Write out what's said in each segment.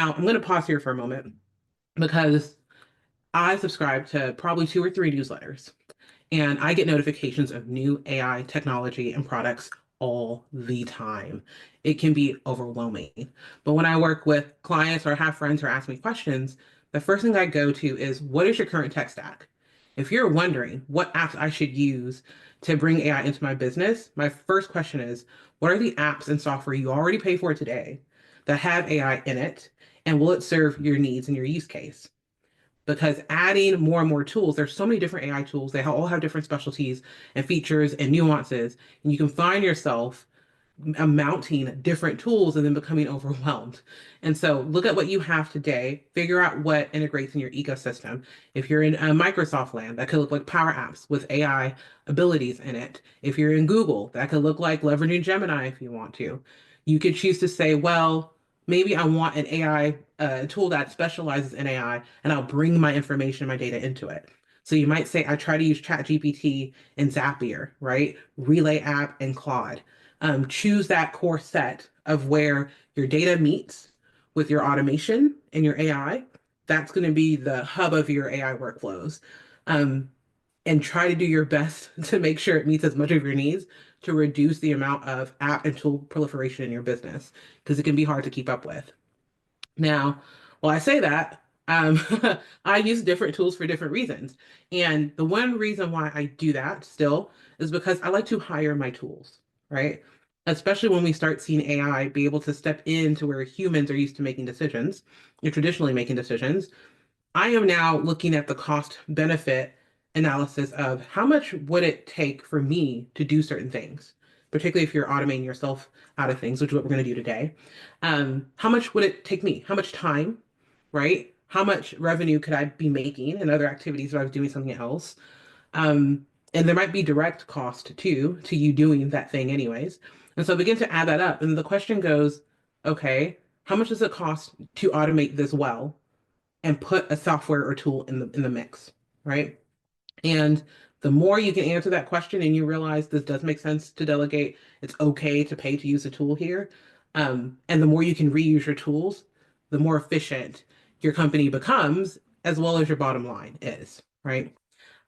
Now, I'm going to pause here for a moment because I subscribe to probably 2 or 3 newsletters, and I get notifications of new AI technology and products all the time. It can be overwhelming. But when I work with clients or have friends who ask me questions, the first thing I go to is, what is your current tech stack? If you're wondering what apps I should use to bring AI into my business, my first question is, what are the apps and software you already pay for today that have AI in it? And will it serve your needs and your use case? Because adding more and more tools, there's so many different AI tools. They all have different specialties and features and nuances. And you can find yourself mounting different tools and then becoming overwhelmed. And so look at what you have today, figure out what integrates in your ecosystem. If you're in a Microsoft land, that could look like Power Apps with AI abilities in it. If you're in Google, that could look like leveraging Gemini if you want to. You could choose to say, well, maybe I want an AI tool that specializes in AI, and I'll bring my information, my data into it. So you might say, I try to use ChatGPT and Zapier, right? Relay app and Claude. Choose that core set of where your data meets with your automation and your AI. That's going to be the hub of your AI workflows. Um, and try to do your best to make sure it meets as much of your needs to reduce the amount of app and tool proliferation in your business because it can be hard to keep up with. Now, while I say that, um, I use different tools for different reasons. And the one reason why I do that still is because I like to hire my tools, right? Especially when we start seeing AI be able to step into where humans are used to making decisions, you're traditionally making decisions. I am now looking at the cost benefit analysis of how much would it take for me to do certain things, particularly if you're automating yourself out of things, which is what we're going to do today. How much would it take me? How much time, right? How much revenue could I be making in other activities if I was doing something else? Um, and there might be direct cost too to you doing that thing anyways. And so begin to add that up. And the question goes, okay, how much does it cost to automate this well? And put a software or tool in the mix, right? And the more you can answer that question and you realize this does make sense to delegate, it's okay to pay to use a tool here. And the more you can reuse your tools, the more efficient your company becomes, as well as your bottom line is, right?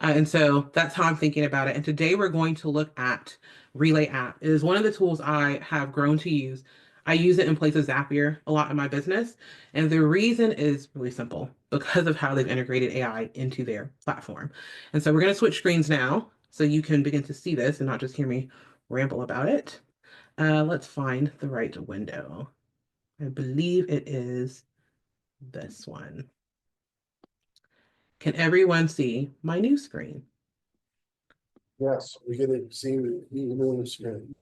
And so that's how I'm thinking about it. And today we're going to look at Relay app. It is one of the tools I have grown to use. I use it in place of Zapier a lot in my business. And the reason is really simple because of how they've integrated AI into their platform. And so we're going to switch screens now so you can begin to see this and not just hear me ramble about it. Let's find the right window. I believe it is this one. Can everyone see my new screen? Yes, we get to see the new screen.